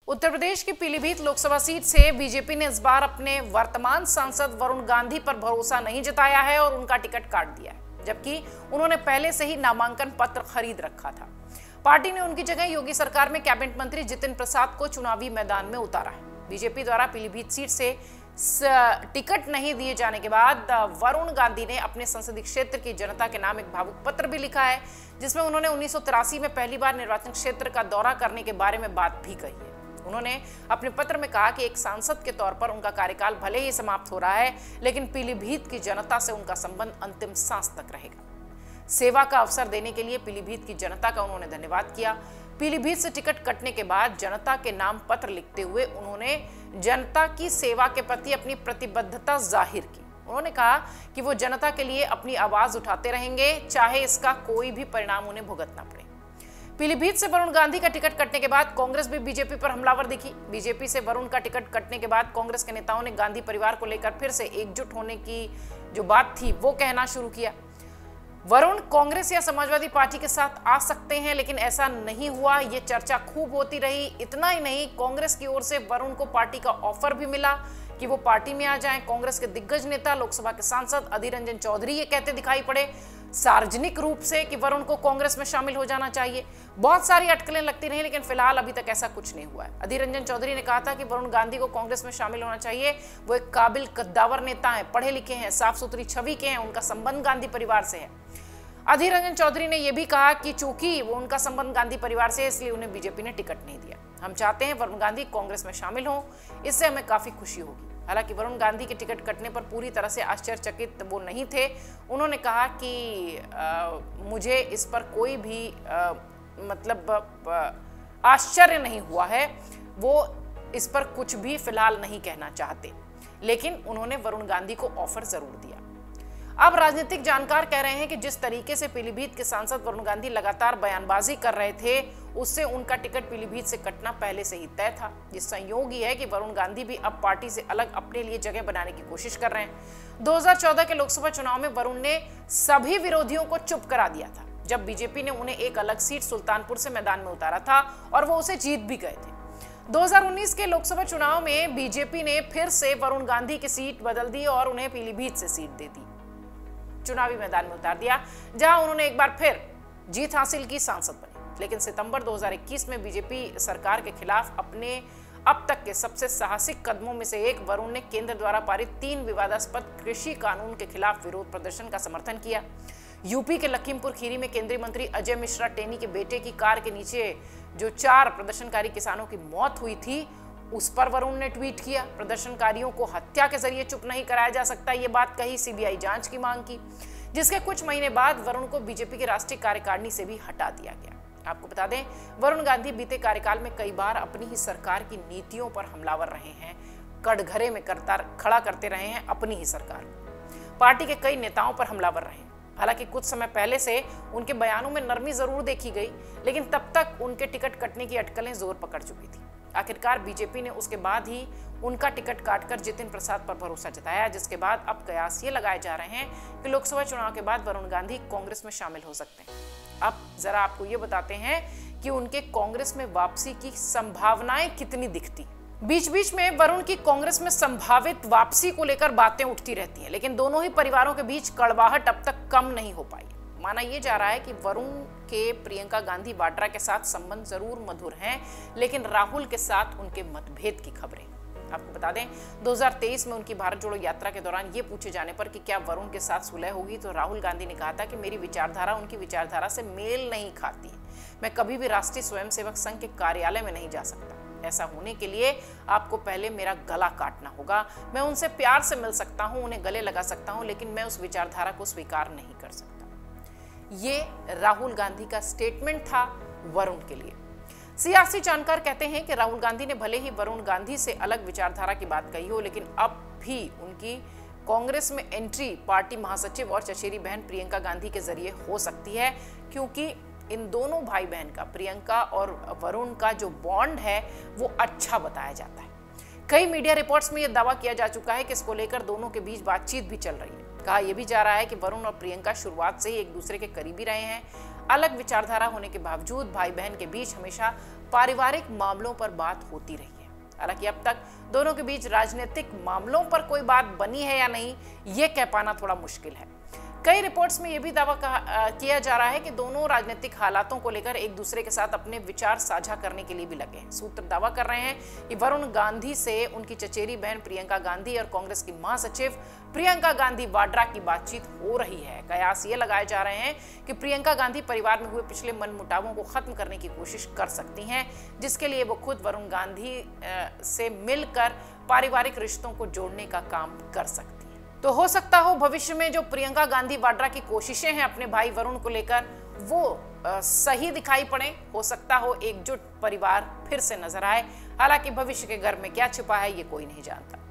उत्तर प्रदेश की पीलीभीत लोकसभा सीट से बीजेपी ने इस बार अपने वर्तमान सांसद वरुण गांधी पर भरोसा नहीं जताया है और उनका टिकट काट दिया है, जबकि उन्होंने पहले से ही नामांकन पत्र खरीद रखा था। पार्टी ने उनकी जगह योगी सरकार में कैबिनेट मंत्री जितिन प्रसाद को चुनावी मैदान में उतारा है। बीजेपी द्वारा पीलीभीत सीट से टिकट नहीं दिए जाने के बाद वरुण गांधी ने अपने संसदीय क्षेत्र की जनता के नाम एक भावुक पत्र भी लिखा है, जिसमें उन्होंने 1983 में पहली बार निर्वाचन क्षेत्र का दौरा करने के बारे में बात भी कही है। उन्होंने अपने पत्र में कहा कि एक सांसद के तौर पर उनका कार्यकाल भले ही समाप्त हो रहा है, लेकिन पीलीभीत की जनता से उनका संबंध अंतिम सांस तक रहेगा। सेवा का अवसर देने के लिए पीलीभीत की जनता का उन्होंने धन्यवाद किया। पीलीभीत से टिकट कटने के बाद जनता के नाम पत्र लिखते हुए उन्होंने जनता की सेवा के प्रति अपनी प्रतिबद्धता जाहिर की। उन्होंने कहा कि वो जनता के लिए अपनी आवाज उठाते रहेंगे, चाहे इसका कोई भी परिणाम उन्हें भुगतना पड़े। पीलीभीत से वरुण गांधी का टिकट कटने के बाद कांग्रेस भी बीजेपी पर हमलावर दिखी। बीजेपी से वरुण का टिकट कटने के बाद कांग्रेस के नेताओं ने गांधी परिवार को लेकर फिर से एकजुट होने की जो बात थी वो कहना शुरू किया। वरुण कांग्रेस या समाजवादी पार्टी के साथ आ सकते हैं, लेकिन ऐसा नहीं हुआ। ये चर्चा खूब होती रही। इतना ही नहीं, कांग्रेस की ओर से वरुण को पार्टी का ऑफर भी मिला कि वो पार्टी में आ जाएं। कांग्रेस के दिग्गज नेता लोकसभा के सांसद अधीर रंजन चौधरी ये कहते दिखाई पड़े सार्वजनिक रूप से कि वरुण को कांग्रेस में शामिल हो जाना चाहिए। बहुत सारी अटकलें लगती रही, लेकिन फिलहाल अभी तक ऐसा कुछ नहीं हुआ है। अधीर रंजन चौधरी ने कहा था कि वरुण गांधी को कांग्रेस में शामिल होना चाहिए। वो एक काबिल कद्दावर नेता हैं, पढ़े लिखे हैं, साफ सुथरी छवि के हैं, उनका संबंध गांधी परिवार से है। अधीर रंजन चौधरी ने यह भी कहा कि चूंकि वो उनका संबंध गांधी परिवार से है, इसलिए उन्हें बीजेपी ने टिकट नहीं दिया। हम चाहते हैं वरुण गांधी कांग्रेस में शामिल हों, इससे हमें काफी खुशी होगी। हालांकि वरुण गांधी के टिकट कटने पर पूरी तरह से आश्चर्यचकित वो नहीं थे। उन्होंने कहा कि मुझे इस पर कोई भी आश्चर्य नहीं हुआ है। वो इस पर कुछ भी फिलहाल नहीं कहना चाहते, लेकिन उन्होंने वरुण गांधी को ऑफर जरूर दिया। अब राजनीतिक जानकार कह रहे हैं कि जिस तरीके से पीलीभीत के सांसद वरुण गांधी लगातार बयानबाजी कर रहे थे, उससे उनका टिकट पीलीभीत से कटना पहले से ही तय था। ये संयोग ही है कि वरुण गांधी भी अब पार्टी से अलग अपने लिए जगह बनाने की कोशिश कर रहे हैं। 2014 के लोकसभा चुनाव में वरुण ने सभी विरोधियों को चुप करा दिया था, जब बीजेपी ने उन्हें एक अलग सीट सुल्तानपुर से मैदान में उतारा था और वो उसे जीत भी गए थे। 2019 के लोकसभा चुनाव में बीजेपी ने फिर से वरुण गांधी की सीट बदल दी और उन्हें पीलीभीत से सीट दे दी, चुनावी मैदान में उतार दिया, जहां उन्होंने एक बार फिर जीत हासिल की, सांसद बने। लेकिन सितंबर 2021 में बीजेपी सरकार के खिलाफ अपने अब तक के सबसे साहसिक कदमों में से एक, वरुण ने केंद्र द्वारा पारित 3 विवादास्पद कृषि कानून के खिलाफ विरोध प्रदर्शन का समर्थन किया। यूपी के लखीमपुर खीरी में केंद्रीय मंत्री अजय मिश्रा टेनी के बेटे की कार के नीचे जो 4 प्रदर्शनकारी किसानों की मौत हुई थी, उस पर वरुण ने ट्वीट किया। प्रदर्शनकारियों को हत्या के जरिए चुप नहीं कराया जा सकता, ये बात कही। सीबीआई जांच की मांग की, जिसके कुछ महीने बाद वरुण को बीजेपी की राष्ट्रीय कार्यकारिणी से भी हटा दिया गया। आपको बता दें, वरुण गांधी बीते कार्यकाल में कई बार अपनी ही सरकार की नीतियों पर हमलावर रहे हैं, कटघरे में खड़ा करते रहे हैं अपनी ही सरकार को। पार्टी के कई नेताओं पर हमलावर रहे। हालांकि कुछ समय पहले से उनके बयानों में नरमी जरूर देखी गई, लेकिन तब तक उनके टिकट कटने की अटकलें जोर पकड़ चुकी थी। आखिरकार बीजेपी ने उसके बाद ही उनका टिकट काटकर जितिन प्रसाद पर भरोसा जताया, जिसके बाद अब कयास ये लगाए जा रहे हैं कि लोकसभा चुनाव के बाद वरुण गांधी कांग्रेस में शामिल हो सकते हैं। अब जरा आपको ये बताते हैं कि उनके कांग्रेस में वापसी की संभावनाएं कितनी दिखती। बीच बीच में वरुण की कांग्रेस में संभावित वापसी को लेकर बातें उठती रहती हैं, लेकिन दोनों ही परिवारों के बीच कड़वाहट अब तक कम नहीं हो पाई। माना यह जा रहा है कि वरुण के प्रियंका गांधी वाड्रा के साथ संबंध जरूर मधुर हैं, लेकिन राहुल के साथ उनके मतभेद की खबरें। आपको बता दें, 2023 में उनकी भारत जोड़ो यात्रा के दौरान ये पूछे जाने पर कि क्या वरुण के साथ सुलह होगी, तो राहुल गांधी ने कहा था कि मेरी विचारधारा उनकी विचारधारा से मेल नहीं खाती है। मैं कभी भी राष्ट्रीय स्वयंसेवक संघ के कार्यालय में नहीं जा सकता। ऐसा होने के लिए आपको पहले मेरा गला काटना होगा। मैं उनसे प्यार से मिल सकता हूं, उन्हें गले लगा सकता हूं, लेकिन मैं उस विचारधारा को स्वीकार नहीं कर सकता। ये राहुल गांधी का स्टेटमेंट था वरुण के लिए। सियासी जानकार कहते हैं कि राहुल गांधी ने भले ही वरुण गांधी से अलग विचारधारा की बात कही हो, लेकिन अब भी उनकी कांग्रेस में एंट्री पार्टी महासचिव और चचेरी बहन प्रियंका गांधी के जरिए हो सकती है, क्योंकि इन दोनों भाई बहन का, प्रियंका और वरुण का जो बॉन्ड है वो अच्छा बताया जाता है। कई मीडिया रिपोर्ट्स में यह दावा किया जा चुका है कि इसको लेकर दोनों के बीच बातचीत भी चल रही है। कहा यह भी जा रहा है कि वरुण और प्रियंका शुरुआत से ही एक दूसरे के करीबी रहे हैं। अलग विचारधारा होने के बावजूद भाई बहन के बीच हमेशा पारिवारिक मामलों पर बात होती रही है। हालांकि अब तक दोनों के बीच राजनीतिक मामलों पर कोई बात बनी है या नहीं, ये कह पाना थोड़ा मुश्किल है। कई रिपोर्ट्स में यह भी दावा किया जा रहा है कि दोनों राजनीतिक हालातों को लेकर एक दूसरे के साथ अपने विचार साझा करने के लिए भी लगे हैं। सूत्र दावा कर रहे हैं कि वरुण गांधी से उनकी चचेरी बहन प्रियंका गांधी और कांग्रेस की महासचिव प्रियंका गांधी वाड्रा की बातचीत हो रही है। कयास ये लगाए जा रहे हैं कि प्रियंका गांधी परिवार में हुए पिछले मनमुटावों को खत्म करने की कोशिश कर सकती हैं, जिसके लिए वो खुद वरुण गांधी से मिलकर पारिवारिक रिश्तों को जोड़ने का काम कर सकती है। तो हो सकता हो भविष्य में जो प्रियंका गांधी वाड्रा की कोशिशें हैं अपने भाई वरुण को लेकर, वो सही दिखाई पड़े। हो सकता हो एकजुट परिवार फिर से नजर आए। हालांकि भविष्य के घर में क्या छिपा है ये कोई नहीं जानता।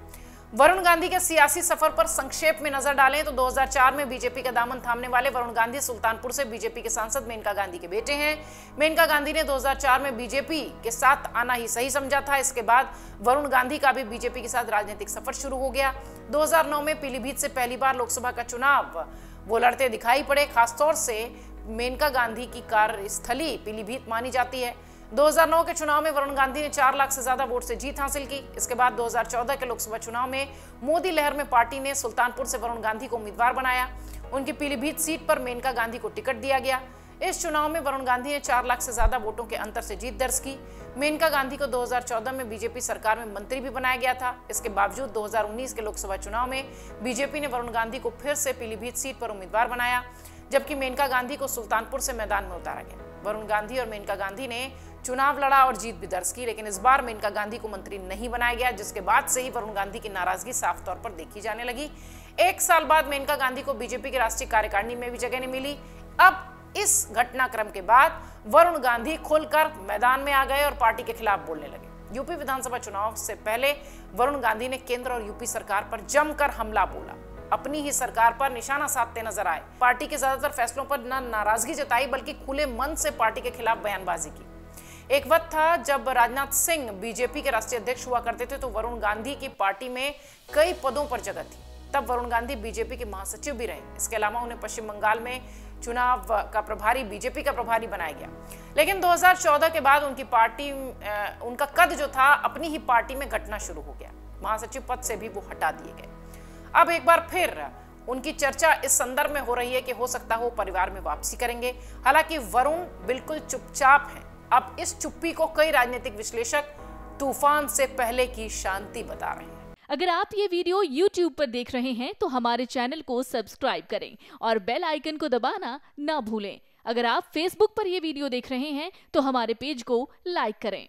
वरुण गांधी के सियासी सफर पर संक्षेप में नजर डालें तो 2004 में बीजेपी का दामन थामने वाले वरुण गांधी सुल्तानपुर से बीजेपी के सांसद मेनका गांधी के बेटे हैं। मेनका गांधी ने 2004 में बीजेपी के साथ आना ही सही समझा था। इसके बाद वरुण गांधी का भी बीजेपी के साथ राजनीतिक सफर शुरू हो गया। 2009 में पीलीभीत से पहली बार लोकसभा का चुनाव वो लड़ते दिखाई पड़े। खासतौर से मेनका गांधी की कार्यस्थली पीलीभीत मानी जाती है। 2009 के चुनाव में वरुण गांधी ने 4 लाख से ज्यादा वोट से जीत हासिल की। इसके बाद 2014 के लोकसभा चुनाव में मोदी लहर में पार्टी ने सुल्तानपुर से वरुण गांधी को उम्मीदवार बनाया। उनकी पीलीभीत सीट पर मेनका गांधी को टिकट दिया गया। इस चुनाव में वरुण गांधी ने 4 लाख से ज्यादा वोटों के अंतर से जीत दर्ज की। मेनका गांधी को 2014 में बीजेपी सरकार में मंत्री भी बनाया गया था। इसके बावजूद 2019 के लोकसभा चुनाव में बीजेपी ने वरुण गांधी को फिर से पीलीभीत सीट पर उम्मीदवार बनाया, जबकि मेनका गांधी को सुल्तानपुर से मैदान में उतारा गया। वरुण गांधी और मेनका गांधी ने चुनाव लड़ा और जीत भी दर्ज की, लेकिन इस बार मेनका गांधी को मंत्री नहीं बनाया गया, जिसके बाद से ही वरुण गांधी की नाराजगी साफ तौर पर देखी जाने लगी। 1 साल बाद मेनका गांधी को बीजेपी की राष्ट्रीय कार्यकारिणी में भी जगह नहीं मिली। अब इस घटनाक्रम के बाद वरुण गांधी खुलकर मैदान में आ गए और पार्टी के खिलाफ बोलने लगे। यूपी विधानसभा चुनाव से पहले वरुण गांधी ने केंद्र और यूपी सरकार पर जमकर हमला बोला, अपनी ही सरकार पर निशाना साधते नजर आए। पार्टी के ज्यादातर फैसलों पर न नाराजगी जताई बल्कि खुले मन से पार्टी के खिलाफ बयानबाजी की। एक वक्त था जब राजनाथ सिंह बीजेपी के राष्ट्रीय अध्यक्ष हुआ करते थे तो वरुण गांधी की पार्टी में कई पदों पर जगह थी। तब वरुण गांधी बीजेपी के महासचिव भी रहे। इसके अलावा उन्हें पश्चिम बंगाल में चुनाव का प्रभारी, बीजेपी का प्रभारी बनाया गया। लेकिन 2014 के बाद उनका कद जो था अपनी ही पार्टी में घटना शुरू हो गया। महासचिव पद से भी वो हटा दिए गए। अब एक बार फिर उनकी चर्चा इस संदर्भ में हो रही है कि हो सकता हो परिवार में वापसी करेंगे। हालांकि वरुण बिल्कुल चुपचाप हैं। अब इस चुप्पी को कई राजनीतिक विश्लेषक तूफान से पहले की शांति बता रहे हैं। अगर आप ये वीडियो YouTube पर देख रहे हैं तो हमारे चैनल को सब्सक्राइब करें और बेल आइकन को दबाना ना भूलें। अगर आप Facebook पर ये वीडियो देख रहे हैं तो हमारे पेज को लाइक करें।